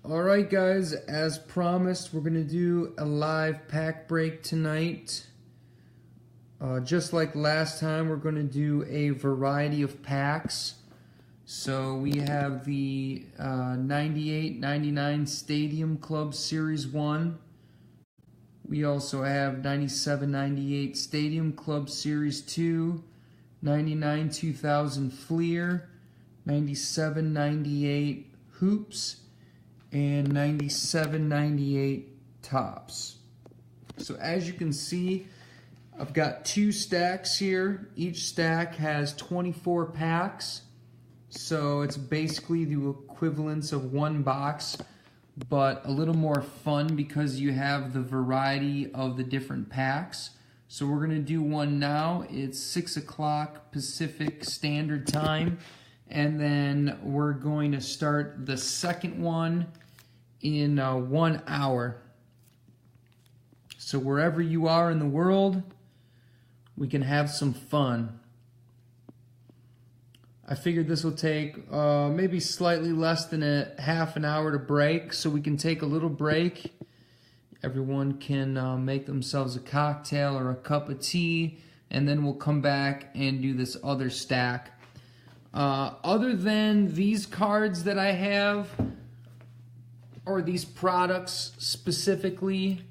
Alright guys, as promised, we're going to do a live pack break tonight. Just like last time, we're going to do a variety of packs. So we have the 98-99 Stadium Club Series 1. We also have 97-98 Stadium Club Series 2, 99-2000 Fleer, 97-98 Hoops, and 97-98 Tops. So as you can see, I've got two stacks here. Each stack has 24 packs. So it's basically the equivalence of one box, but a little more fun because you have the variety of the different packs. So we're going to do one now. It's 6 o'clock Pacific Standard Time. And then we're going to start the second one in 1 hour. So wherever you are in the world, we can have some fun. I figured this will take maybe slightly less than a half an hour to break, so we can take a little break. Everyone can make themselves a cocktail or a cup of tea, and then we'll come back and do this other stack. Other than these cards that I have, or these products specifically,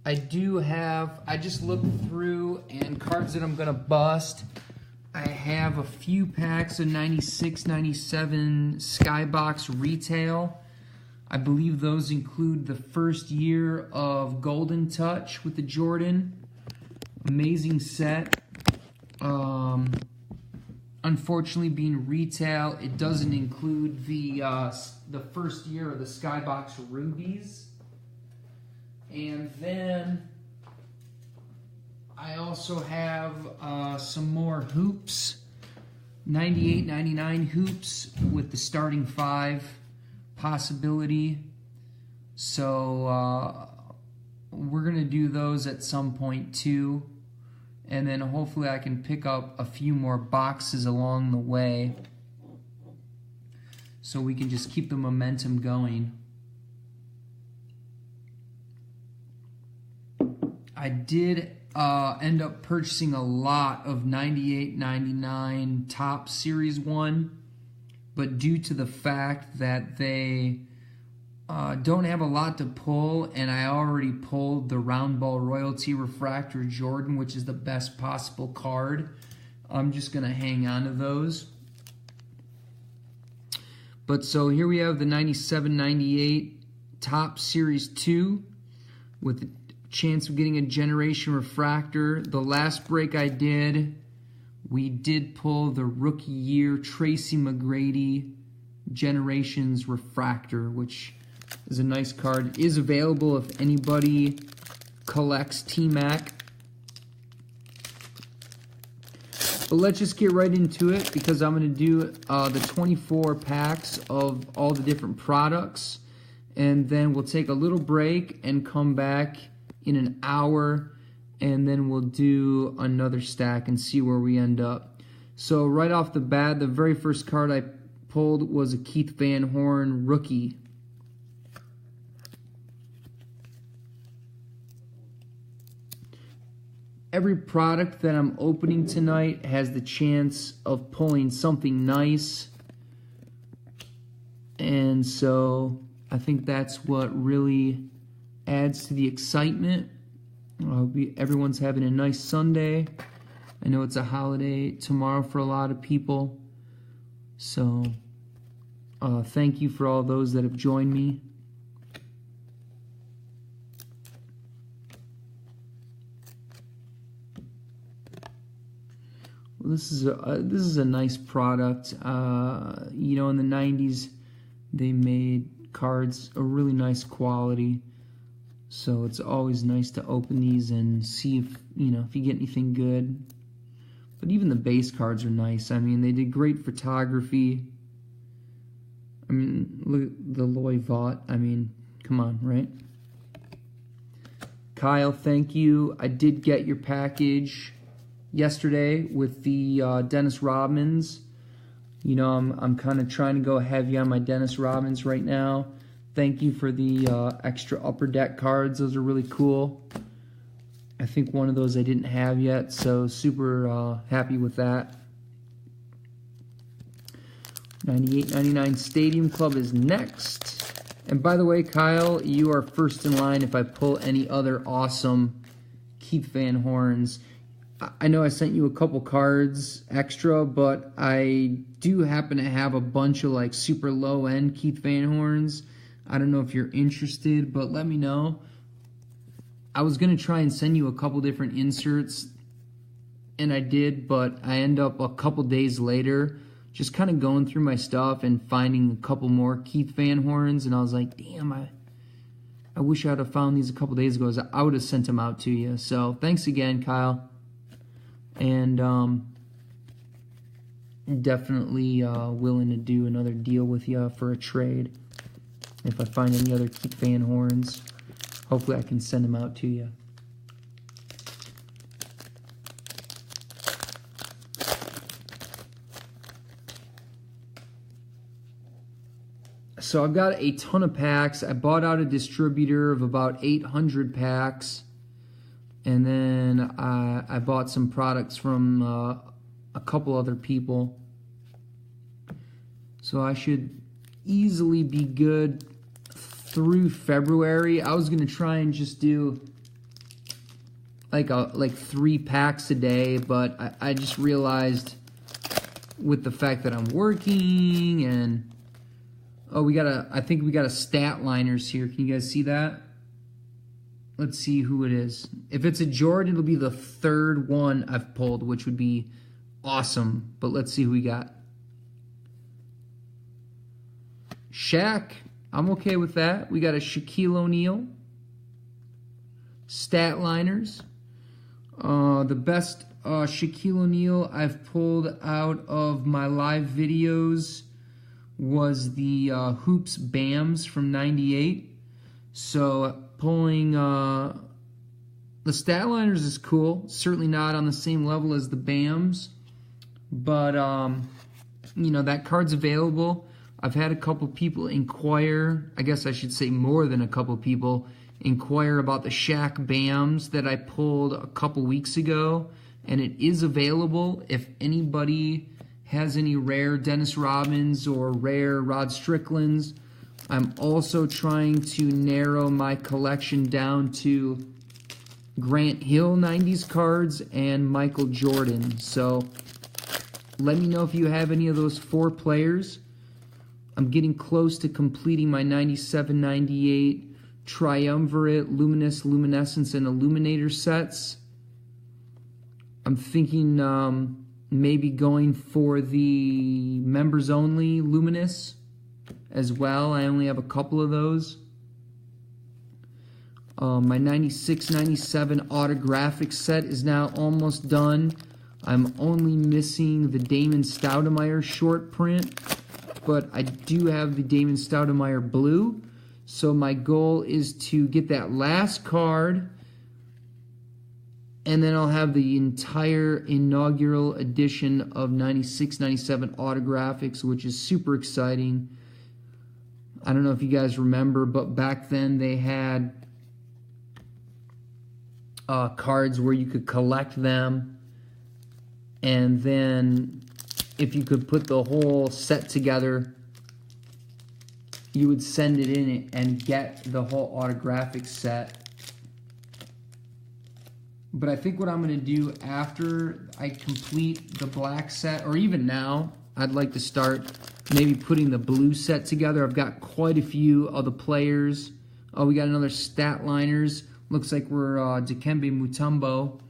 I just looked through, and cards that I'm going to bust, I have a few packs of 96, 97 Skybox Retail. I believe those include the first year of Golden Touch with the Jordan. Amazing set. Unfortunately, being retail, it doesn't include the first year of the Skybox Rubies. And then I also have some more hoops, 98, 99 hoops with the starting 5 possibility. So we're going to do those at some point too. And then hopefully I can pick up a few more boxes along the way so we can just keep the momentum going. I did end up purchasing a lot of 98-99 Top Series 1, but due to the fact that they don't have a lot to pull, and I already pulled the Round Ball Royalty Refractor Jordan, which is the best possible card, I'm just going to hang on to those. But so here we have the 97-98 Top Series 2 with the chance of getting a Generation Refractor. The last break I did, we did pull the Rookie Year Tracy Mcgrady Generations Refractor, which is a nice card. It is available if anybody collects T-Mac. But let's just get right into it because I'm going to do the 24 packs of all the different products, and then we'll take a little break and come back in an hour, and then we'll do another stack and see where we end up. So right off the bat, the very first card I pulled was a Keith Van Horn Rookie. Every product that I'm opening tonight has the chance of pulling something nice, and so I think that's what really adds to the excitement. I hope everyone's having a nice Sunday. I know it's a holiday tomorrow for a lot of people, so thank you for all those that have joined me. Well, this is a nice product. You know, in the 90s, they made cards a really nice quality. So it's always nice to open these and see if you get anything good. But even the base cards are nice. I mean, they did great photography. I mean, look at the Loy Vaught. I mean, come on, right? Kyle, thank you. I did get your package yesterday with the Dennis Rodmans. You know, I'm kind of trying to go heavy on my Dennis Rodmans right now. thank you for the extra Upper Deck cards. Those are really cool. I think one of those I didn't have yet, so super happy with that. 98.99 Stadium Club is next. And by the way, Kyle, you are first in line if I pull any other awesome Keith Van Horns. I know I sent you a couple cards extra, but I do happen to have a bunch of like super low-end Keith Van Horns. I don't know if you're interested, but let me know. I was going to try and send you a couple different inserts, and I did, but I end up a couple days later just kind of going through my stuff and finding a couple more Keith Van Horns, and I was like, damn, I wish I would have found these a couple days ago. I would have sent them out to you. So thanks again, Kyle. And definitely willing to do another deal with you for a trade. If I find any other Keith Van Horns, hopefully I can send them out to you. So I've got a ton of packs. I bought out a distributor of about 800 packs. And then I bought some products from a couple other people. So I should easily be good through February. I was going to try and just do like 3 packs a day, but I just realized with the fact that I'm working and oh, I think we got a stat liners here. Can you guys see that? Let's see who it is. If it's a Jordan, it'll be the 3rd one I've pulled, which would be awesome. But let's see who we got. Shaq. I'm okay with that. We got a Shaquille O'Neal. Stat liners. The best Shaquille O'Neal I've pulled out of my live videos was the Hoops Bams from 98. So pulling the stat liners is cool. Certainly not on the same level as the Bams. But, you know, that card's available. I've had a couple people inquire, I guess I should say more than a couple people, inquire about the Shaq Bams that I pulled a couple weeks ago. And it is available if anybody has any rare Dennis Robbins or rare Rod Stricklands. I'm also trying to narrow my collection down to Grant Hill 90s cards and Michael Jordan. So let me know if you have any of those 4 players. I'm getting close to completing my 97-98 Triumvirate, Luminous, Luminescence, and Illuminator sets. I'm thinking maybe going for the members only Luminous as well. I only have a couple of those. My 96-97 autographic set is now almost done. I'm only missing the Damon Stoudemire short print, but I do have the Damon Stoudemire blue. So my goal is to get that last card, and then I'll have the entire inaugural edition of 96-97 autographics, which is super exciting. I don't know if you guys remember, but back then they had cards where you could collect them, and then if you could put the whole set together, you would send it in and get the whole autographic set. But I think what I'm going to do after I complete the black set, or even now, I'd like to start maybe putting the blue set together. I've got quite a few of the players. Oh, we got another stat liners. Looks like we're Dikembe Mutombo.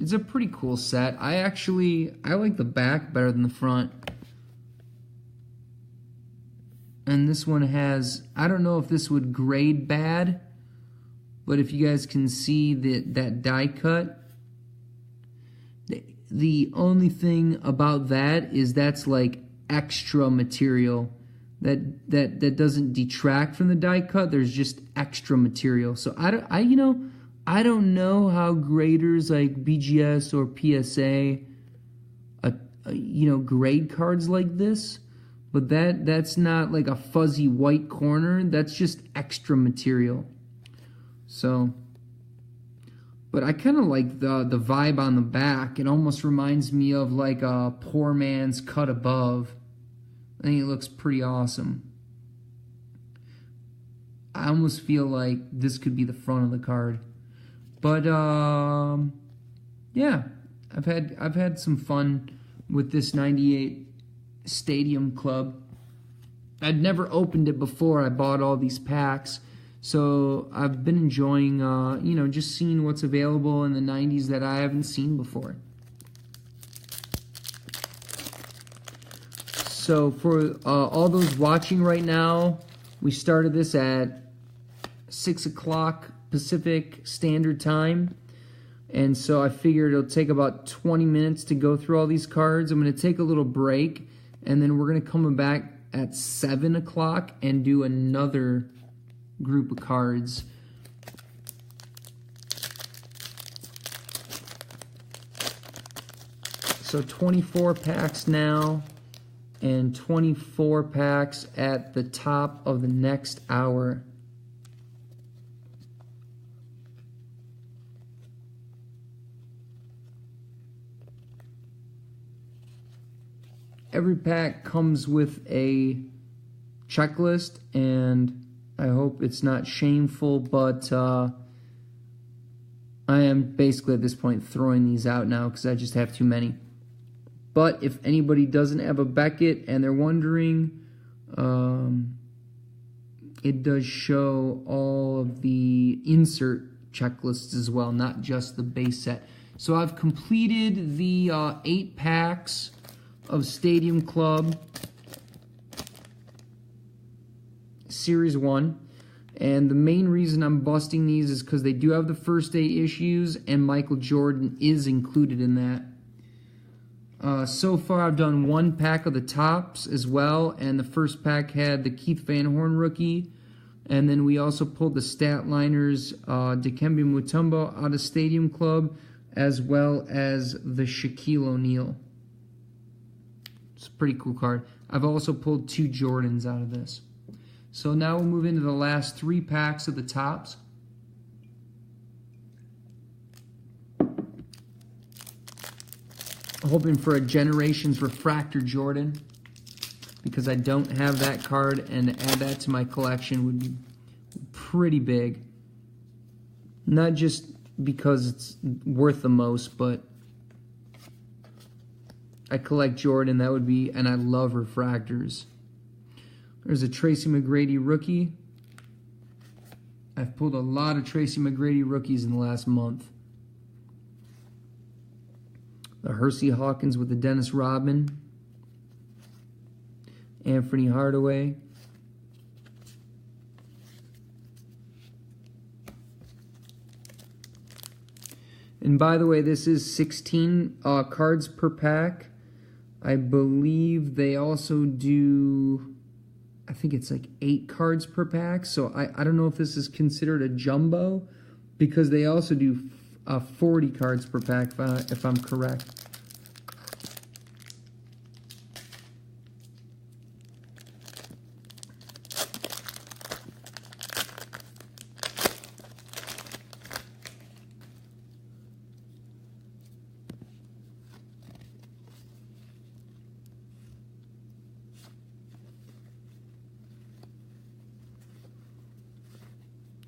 It's a pretty cool set. I like the back better than the front. And this one has, I don't know if this would grade bad, but if you guys can see that die cut, the only thing about that is that's like extra material. That doesn't detract from the die cut. There's just extra material. So I don't know how graders like BGS or PSA grade cards like this, But that's not like a fuzzy white corner. That's just extra material. So, but I kind of like the vibe on the back. It almost reminds me of like a poor man's cut above. I think it looks pretty awesome. I almost feel like this could be the front of the card. But yeah, I've had some fun with this 98 Stadium Club. I'd never opened it before I bought all these packs, so I've been enjoying you know, just seeing what's available in the 90s that I haven't seen before. So for all those watching right now, we started this at 6 o'clock Pacific Standard Time. And so I figured it'll take about 20 minutes to go through all these cards. I'm going to take a little break, and then we're going to come back at 7 o'clock and do another group of cards. So 24 packs now, and 24 packs at the top of the next hour. Every pack comes with a checklist, and I hope it's not shameful, but I am basically at this point throwing these out now because I just have too many. But if anybody doesn't have a Beckett and they're wondering, it does show all of the insert checklists as well, not just the base set. So I've completed the 8 packs of Stadium Club Series 1, and the main reason I'm busting these is because they do have the first 8 issues, and Michael Jordan is included in that. So far I've done 1 pack of the tops as well, and the first pack had the Keith Van Horn rookie, and then we also pulled the stat liners Dikembe Mutombo out of Stadium Club, as well as the Shaquille O'Neal. It's a pretty cool card. I've also pulled 2 Jordans out of this. So now we'll move into the last 3 packs of the tops. Hoping for a Generations Refractor Jordan, because I don't have that card, and to add that to my collection would be pretty big. Not just because it's worth the most, but I collect Jordan, that would be, and I love refractors. There's a Tracy Mcgrady rookie. I've pulled a lot of Tracy Mcgrady rookies in the last month. The Hersey Hawkins with the Dennis Rodman. Anthony Hardaway. And by the way, this is 16 cards per pack. I believe they also do, I think it's like 8 cards per pack. So I don't know if this is considered a jumbo, because they also do 40 cards per pack, if I'm correct.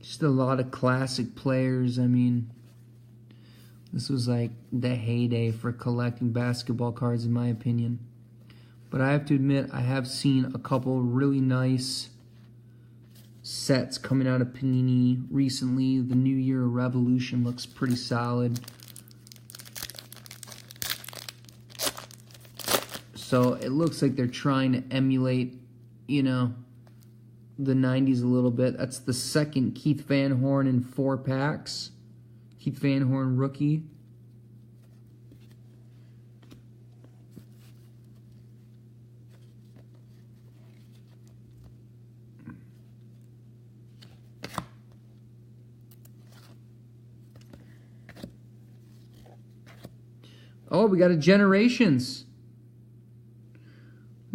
Just a lot of classic players. I mean, this was like the heyday for collecting basketball cards, in my opinion. But I have to admit, I have seen a couple really nice sets coming out of Panini recently. The New Year Revolution looks pretty solid. So it looks like they're trying to emulate, you know, the 90s a little bit. That's the second Keith Van Horn in 4 packs. Keith Van Horn rookie. Oh, we got a Generations.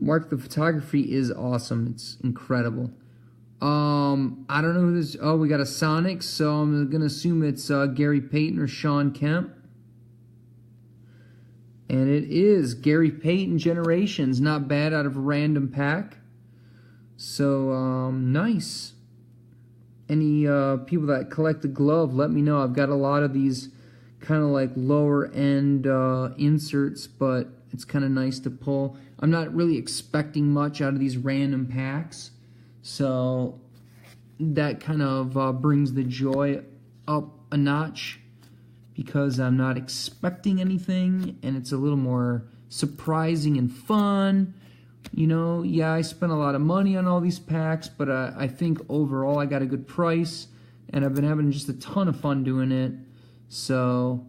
Mark, the photography is awesome. It's incredible. I don't know who this... Oh, we got a Sonic, so I'm going to assume it's Gary Payton or Sean Kemp. And it is Gary Payton Generations. Not bad out of a random pack. So, nice. Any people that collect the glove, let me know. I've got a lot of these kind of like lower end inserts, but it's kind of nice to pull. I'm not really expecting much out of these random packs, so that kind of brings the joy up a notch, because I'm not expecting anything, and it's a little more surprising and fun. You know, yeah, I spent a lot of money on all these packs, but I think overall I got a good price, and I've been having just a ton of fun doing it. So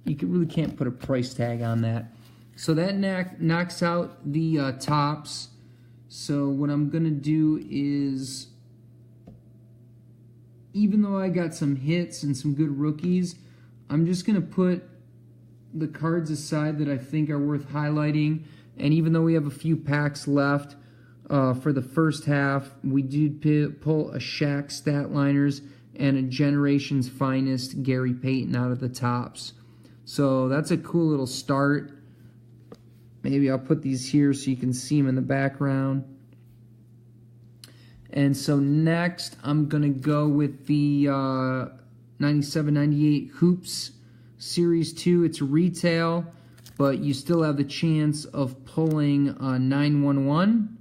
you really can't put a price tag on that. So that knocks out the tops. So what I'm going to do is, even though I got some hits and some good rookies, I'm just going to put the cards aside that I think are worth highlighting. And even though we have a few packs left for the first half, we did pull a Shaq Statliners and a Generation's Finest Gary Payton out of the tops. So that's a cool little start. Maybe I'll put these here so you can see them in the background. And so next, I'm going to go with the 97-98 Hoops Series 2. It's retail, but you still have the chance of pulling 911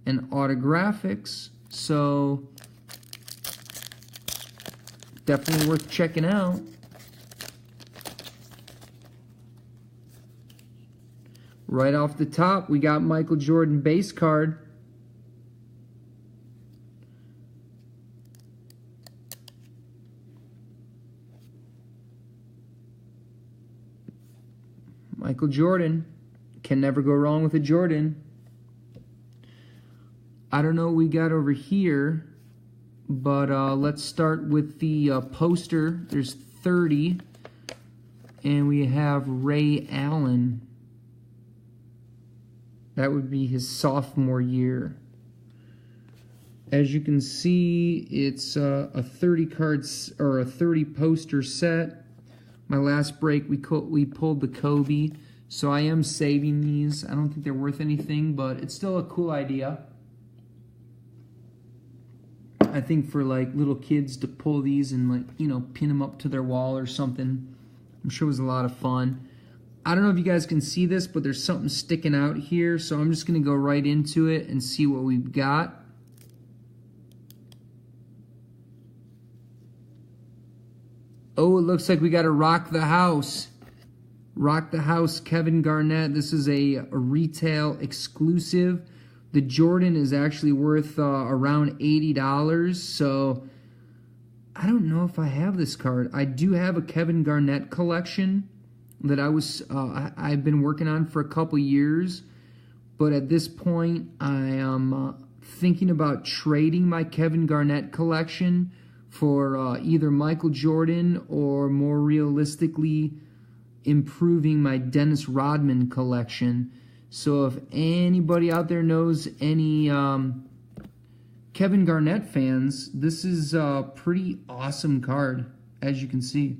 and autographics. So definitely worth checking out. Right off the top, we got Michael Jordan base card. Michael Jordan. Can never go wrong with a Jordan. I don't know what we got over here, but let's start with the poster. There's 30, and we have Ray Allen. That would be his sophomore year. As you can see, it's a 30 cards or a 30 poster set. My last break, we pulled the Kobe, so I am saving these. I don't think they're worth anything, but it's still a cool idea. I think for like little kids to pull these and, like, you know, pin them up to their wall or something, I'm sure it was a lot of fun. I don't know if you guys can see this, but there's something sticking out here, so I'm just going to go right into it and see what we've got. Oh, it looks like we got to Rock the House. Rock the House, Kevin Garnett. This is a retail exclusive. The Jordan is actually worth around $80, so I don't know if I have this card. I do have a Kevin Garnett collection that I've been working on for a couple years, but at this point I am thinking about trading my Kevin Garnett collection for either Michael Jordan or, more realistically, improving my Dennis Rodman collection. So if anybody out there knows any Kevin Garnett fans, this is a pretty awesome card, as you can see.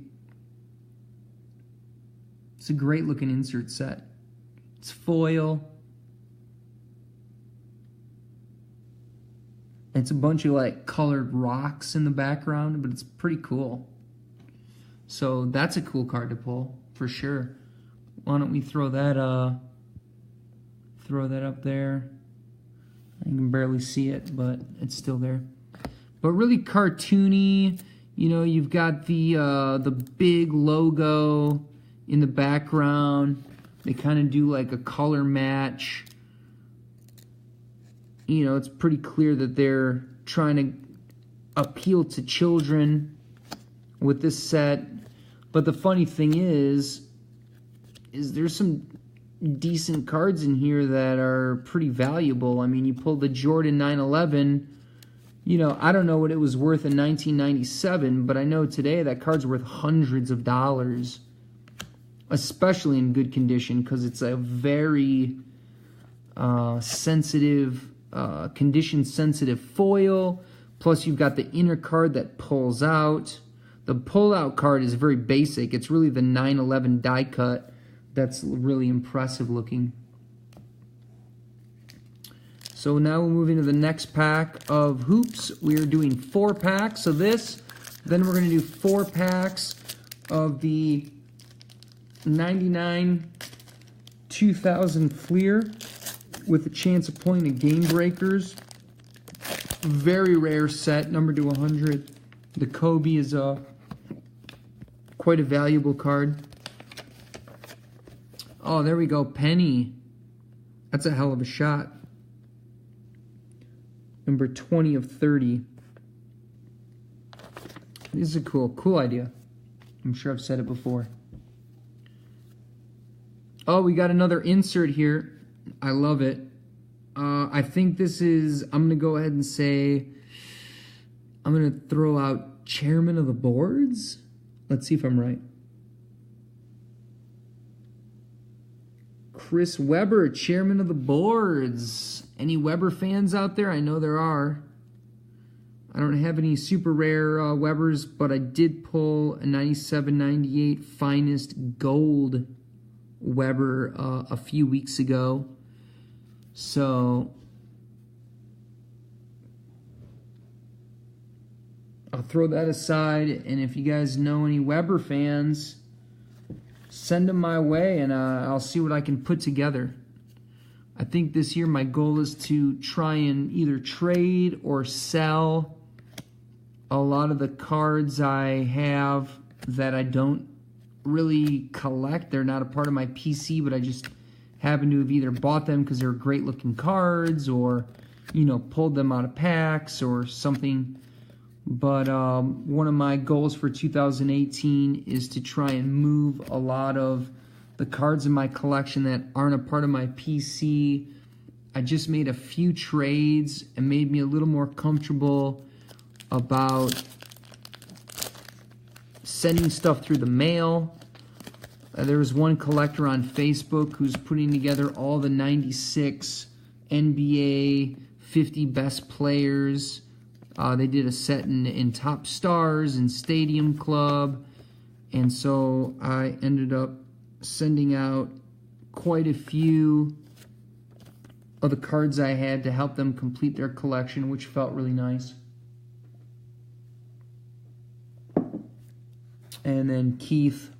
It's a great looking insert set. It's foil. It's a bunch of like colored rocks in the background, but it's pretty cool. So that's a cool card to pull for sure. Why don't we throw that up there? You can barely see it, but it's still there. But really cartoony. You know, you've got the big logo in the background. They kind of do like a color match. You know, it's pretty clear that they're trying to appeal to children with this set. But the funny thing is there's some decent cards in here that are pretty valuable. I mean, you pull the Jordan 911. You know, I don't know what it was worth in 1997, but I know today that card's worth hundreds of dollars. Especially in good condition, because it's a very sensitive, condition-sensitive foil. Plus, you've got the inner card that pulls out. The pull-out card is very basic. It's really the 911 die cut that's really impressive looking. So now we're moving to the next pack of hoops. We're doing 4 packs of this. Then we're going to do 4 packs of the 99 2000 Fleer with a chance of pulling the Game Breakers. Very rare set, numbered to 100. The Kobe is quite a valuable card. Oh, there we go, Penny. That's a hell of a shot. Number 20 of 30. This is a cool idea. I'm sure I've said it before. Oh, we got another insert here. I love it. I think this is, I'm going to go ahead and say, I'm going to throw out Chairman of the Boards. Let's see if I'm right. Chris Webber, Chairman of the Boards. Any Webber fans out there? I know there are. I don't have any super rare Webbers, but I did pull a 97-98 Finest Gold Webber a few weeks ago. So I'll throw that aside, and if you guys know any Webber fans, send them my way, and I'll see what I can put together. I think this year my goal is to try and either trade or sell a lot of the cards I have that I don't really collect. They're not a part of my PC, but I just happen to have either bought them because they're great looking cards, or, you know, pulled them out of packs or something. But one of my goals for 2018 is to try and move a lot of the cards in my collection that aren't a part of my PC. I just made a few trades and made me a little more comfortable about sending stuff through the mail. There was one collector on Facebook who's putting together all the 96 NBA 50 best players. They did a set in Top Stars and Stadium Club. And so I ended up sending out quite a few of the cards I had to help them complete their collection, which felt really nice. And then Keith,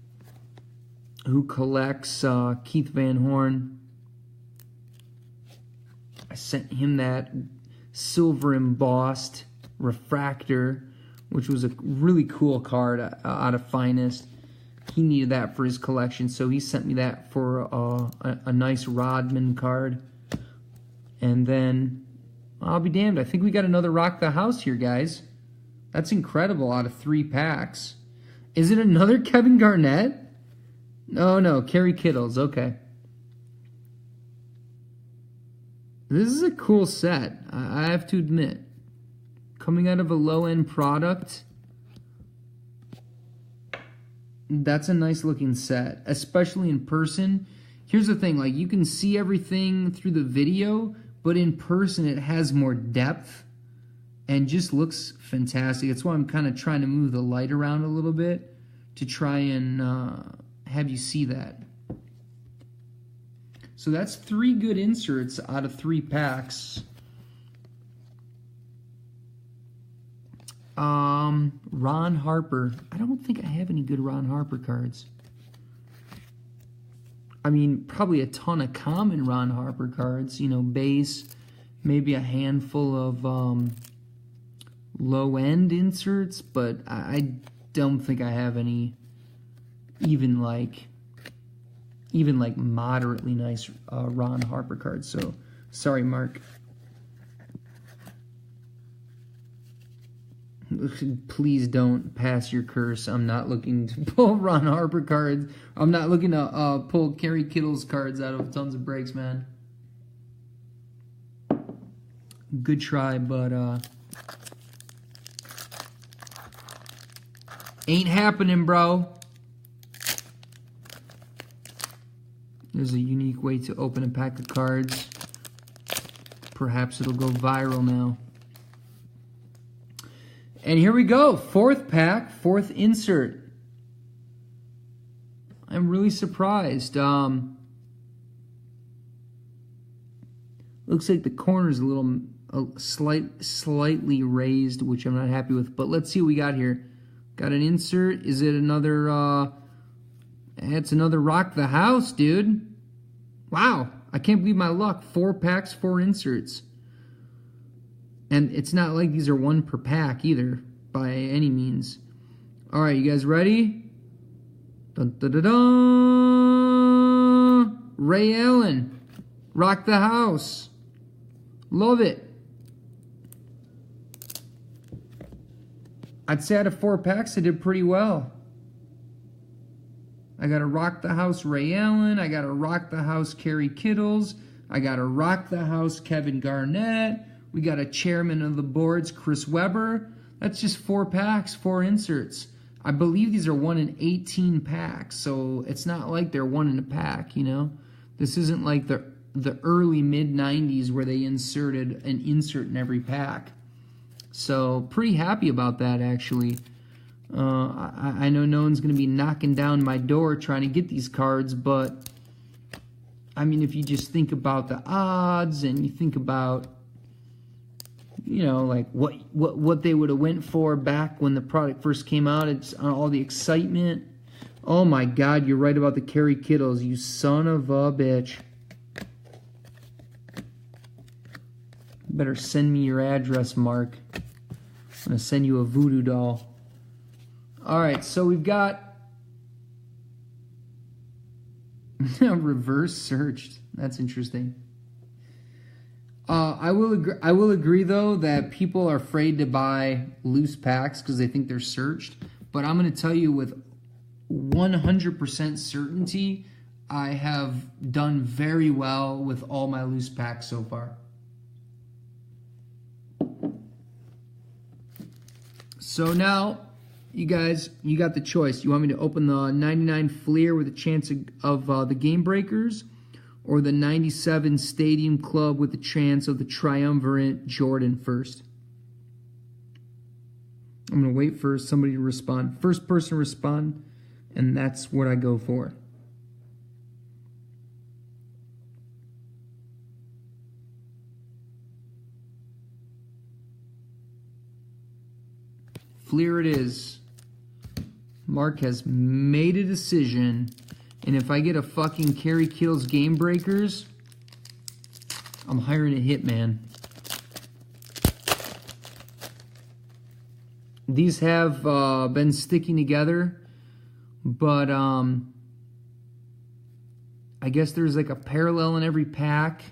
who collects Keith Van Horn, I sent him that silver embossed refractor, which was a really cool card out of Finest. He needed that for his collection, so he sent me that for a nice Rodman card. And then, I'll be damned, I think we got another Rock the House here, guys. That's incredible, out of 3 packs. Is it another Kevin Garnett? No, Kerry Kittles, okay. This is a cool set, I have to admit. Coming out of a low-end product, that's a nice looking set, especially in person. Here's the thing, like, you can see everything through the video, but in person it has more depth and just looks fantastic. That's why I'm kind of trying to move the light around a little bit to try and have you see that. So that's 3 good inserts out of 3 packs. Ron Harper. I don't think I have any good Ron Harper cards. I mean, probably a ton of common Ron Harper cards, you know, base, maybe a handful of low-end inserts, but I don't think I have any even like moderately nice Ron Harper cards. So, sorry, Mark. Please don't pass your curse. I'm not looking to pull Ron Harper cards. I'm not looking to pull Kerry Kittles cards out of tons of breaks, man. Good try, but ain't happening, bro. There's a unique way to open a pack of cards Perhaps it'll go viral now. And here we go. Fourth pack, fourth insert. I'm really surprised. Looks like the corner's slightly raised, which I'm not happy with. But let's see what we got here. Got an insert. Is it another? It's another Rock the House, dude. Wow, I can't believe my luck. 4 packs, 4 inserts. And it's not like these are 1 per pack either, by any means. All right, you guys ready? Dun, dun, dun, dun. Ray Allen, Rock the House. Love it. I'd say out of 4 packs, I did pretty well. I got a Rock the House Ray Allen. I got a Rock the House Kerry Kittles. I got a Rock the House Kevin Garnett. We got a chairman of the boards, Chris Webber. That's just 4 packs, 4 inserts. I believe these are 1 in 18 packs, so it's not like they're 1 in a pack, you know? This isn't like the early mid-90s where they inserted an insert in every pack. So pretty happy about that, actually. I know no one's going to be knocking down my door trying to get these cards, but I mean, if you just think about the odds and you think about, you know, like what they would have went for back when the product first came out, it's all the excitement. Oh my God, you're right about the Kerry Kittles, you son of a bitch. Better send me your address, Mark. I'm going to send you a voodoo doll. All right, so we've got reverse searched. That's interesting. I will agree though that people are afraid to buy loose packs because they think they're searched. But I'm going to tell you with 100% certainty, I have done very well with all my loose packs so far. So now, you guys, you got the choice. You want me to open the 99 Fleer with a chance of the Game Breakers, or the 97 Stadium Club with the chance of the triumvirate Jordan first? I'm going to wait for somebody to respond. First person to respond, and that's what I go for. Fleer it is. Mark has made a decision, and if I get a fucking Kerry Kittles Game Breakers, I'm hiring a hitman. These have been sticking together, but I guess there's like a parallel in every pack.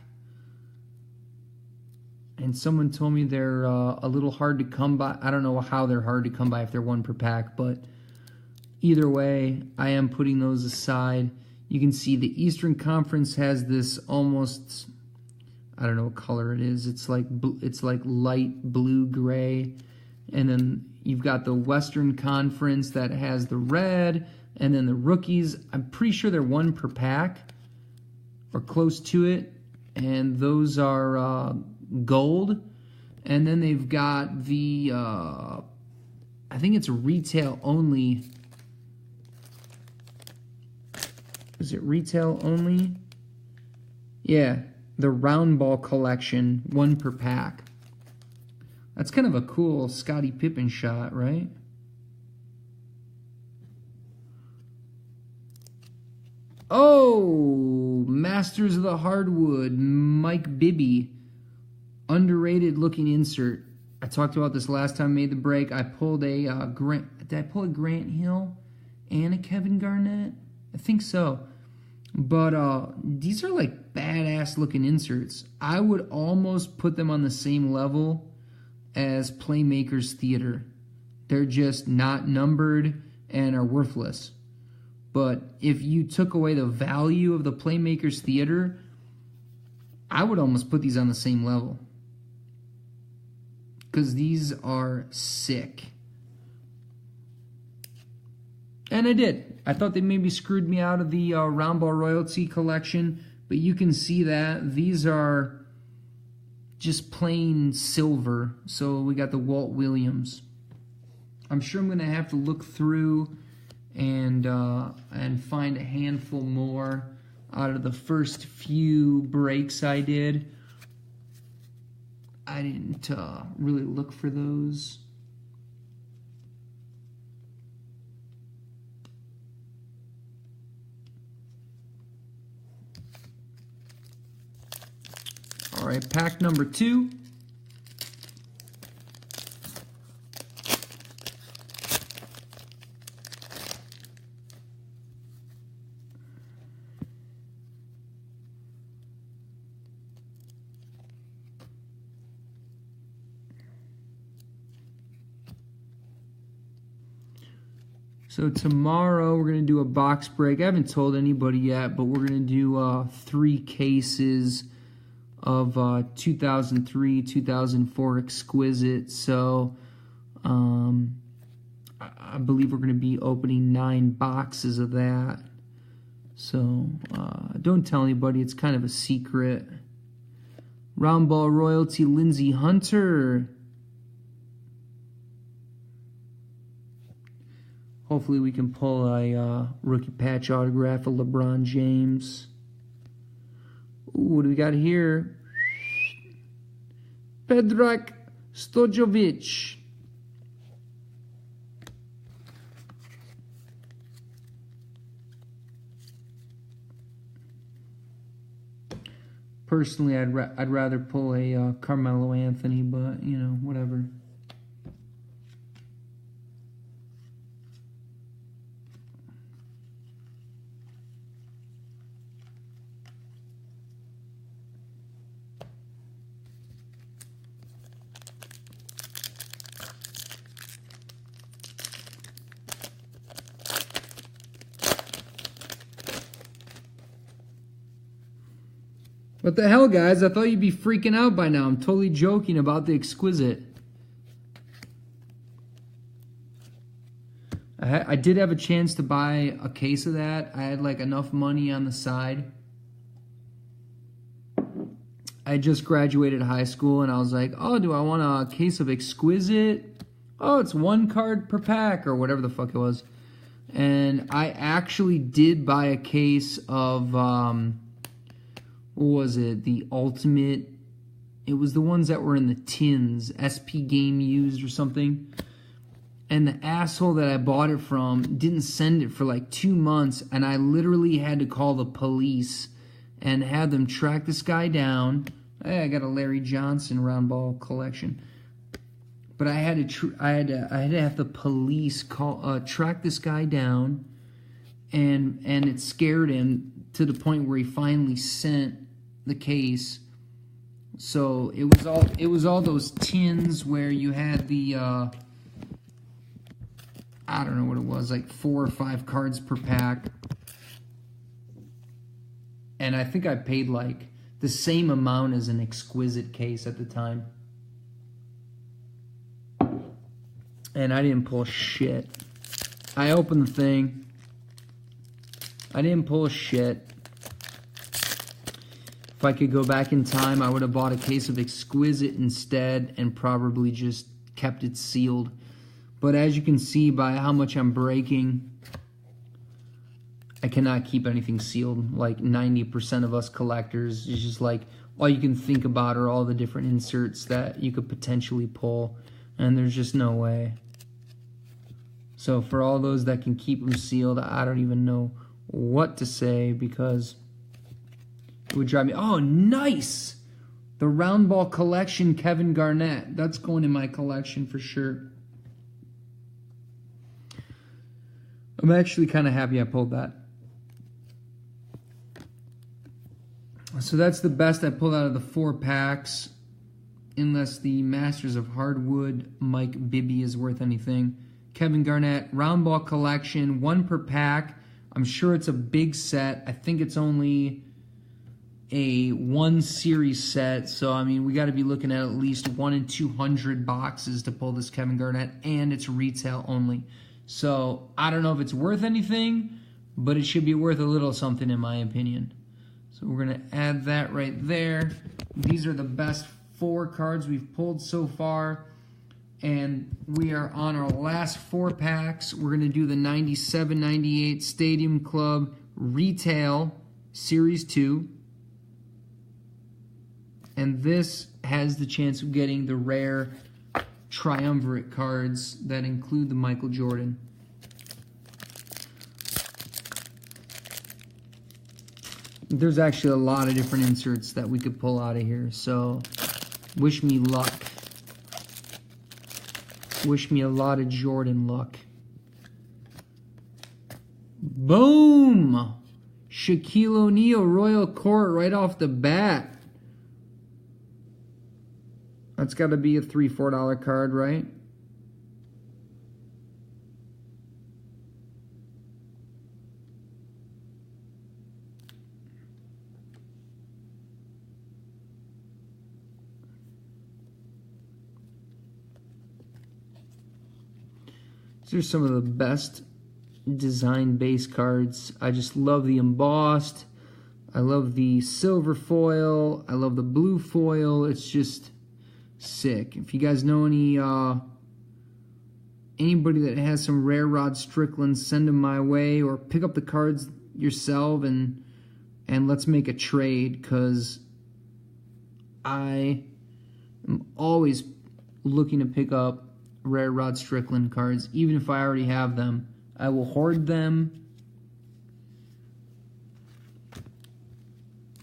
And someone told me they're a little hard to come by. I don't know how they're hard to come by if they're 1 per pack, but either way, I am putting those aside. You can see the Eastern Conference has this almost, I don't know what color it is. It's like light blue-gray. And then you've got the Western Conference that has the red. And then the rookies, I'm pretty sure they're 1 per pack or close to it. And those are gold. And then they've got the, I think it's retail only. Is it retail only? Yeah, the round ball collection, 1 per pack. That's kind of a cool Scottie Pippen shot, right? Oh, Masters of the Hardwood, Mike Bibby. Underrated looking insert. I talked about this last time I made the break. I pulled a did I pull a Grant Hill and a Kevin Garnett? I think so. But these are like badass looking inserts. I would almost put them on the same level as Playmakers Theater. They're just not numbered and are worthless. But if you took away the value of the Playmakers Theater, I would almost put these on the same level. Because these are sick. And I did. I thought they maybe screwed me out of the Round Ball Royalty collection. But you can see that these are just plain silver. So we got the Walt Williams. I'm sure I'm going to have to look through and find a handful more out of the first few breaks I did. I didn't really look for those. All right, pack number 2. So tomorrow we're going to do a box break. I haven't told anybody yet, but we're going to do 3 cases of 2003, 2004 Exquisite. So I believe we're going to be opening 9 boxes of that. So don't tell anybody. It's kind of a secret. Round ball royalty, Lindsey Hunter. Hopefully we can pull a rookie patch autograph of LeBron James. Ooh, what do we got here? Predrag Stojovic. Personally, I'd rather pull a Carmelo Anthony, but, you know, whatever. What the hell, guys? I thought you'd be freaking out by now. I'm totally joking about the Exquisite. I did have a chance to buy a case of that. I had like enough money on the side. I just graduated high school and I was like, oh, do I want a case of Exquisite? Oh, it's 1 card per pack or whatever the fuck it was. And I actually did buy a case of... what was it? The Ultimate. It was the ones that were in the tins. SP Game Used or something. And the asshole that I bought it from didn't send it for like 2 months. And I literally had to call the police and have them track this guy down. Hey, I got a Larry Johnson round ball collection. But I had to have the police track this guy down. And it scared him to the point where he finally sent the case. So it was all those tins where you had the I don't know what it was, like 4 or 5 cards per pack. And I think I paid like the same amount as an Exquisite case at the time. And I didn't pull shit. I opened the thing. I didn't pull shit. If I could go back in time, I would have bought a case of Exquisite instead and probably just kept it sealed. But as you can see by how much I'm breaking, I cannot keep anything sealed. Like 90% of us collectors, it's just like all you can think about are all the different inserts that you could potentially pull, and there's just no way. So for all those that can keep them sealed, I don't even know what to say because it would drive me. Oh, nice! The Round Ball Collection Kevin Garnett. That's going in my collection for sure. I'm actually kind of happy I pulled that. So that's the best I pulled out of the 4 packs. Unless the Masters of Hardwood Mike Bibby is worth anything. Kevin Garnett, Round Ball Collection, 1 per pack. I'm sure it's a big set. I think it's only a 1 series set. So, I mean, we got to be looking at least 1 in 200 boxes to pull this Kevin Garnett. And it's retail only. So, I don't know if it's worth anything, but it should be worth a little something in my opinion. So, we're going to add that right there. These are the best 4 cards we've pulled so far. And we are on our last 4 packs. We're going to do the 97-98 Stadium Club Retail Series 2. And this has the chance of getting the rare triumvirate cards that include the Michael Jordan. There's actually a lot of different inserts that we could pull out of here, so wish me luck. Wish me a lot of Jordan luck. Boom! Shaquille O'Neal, Royal Court, right off the bat. That's got to be a $3, $4 card, right? These are some of the best design base cards. I just love the embossed. I love the silver foil. I love the blue foil. It's just sick. If you guys know anybody that has some rare Rod Strickland, send them my way, or pick up the cards yourself and let's make a trade, because I am always looking to pick up rare Rod Strickland cards. Even if I already have them, I will hoard them.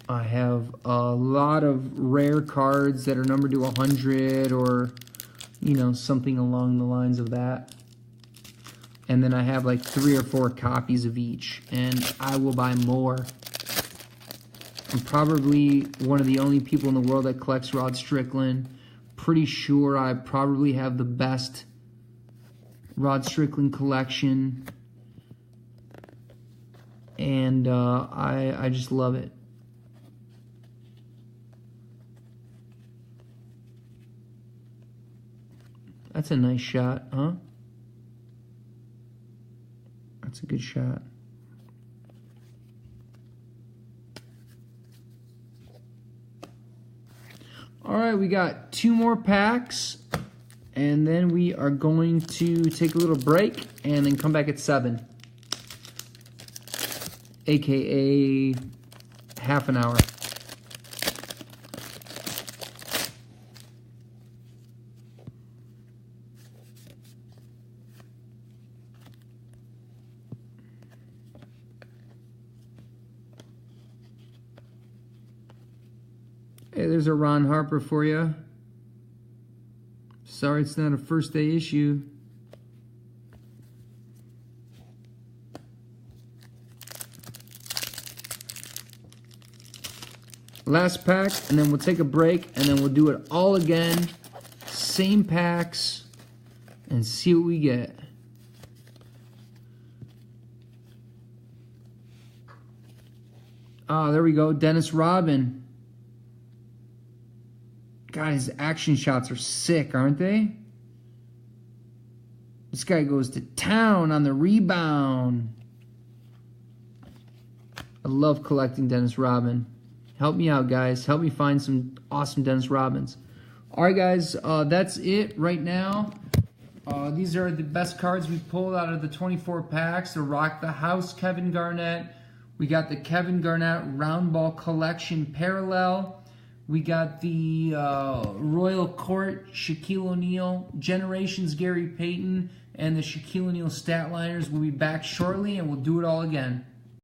I have a lot of rare cards that are numbered to 100, or something along the lines of that. And then I have like 3 or 4 copies of each, and I will buy more. I'm probably one of the only people in the world that collects Rod Strickland. Pretty sure I probably have the best Rod Strickland collection, and I just love it. That's a nice shot, huh? That's a good shot. All right, we got 2 more packs, and then we are going to take a little break and then come back at 7, aka half an hour. Hey, there's a Ron Harper for you. Sorry it's not a first day issue. Last pack, and then we'll take a break, and then we'll do it all again. Same packs, and see what we get. Ah, there we go. Dennis Rodman. God, his action shots are sick, aren't they? This guy goes to town on the rebound. I love collecting Dennis Rodman. Help me out, guys. Help me find some awesome Dennis Rodmans. All right, guys, that's it right now. These are the best cards we pulled out of the 24 packs. The Rock the House Kevin Garnett. We got the Kevin Garnett Round Ball Collection Parallel. We got the Royal Court Shaquille O'Neal, Generations Gary Payton, and the Shaquille O'Neal Stat Liners. We'll be back shortly, and we'll do it all again.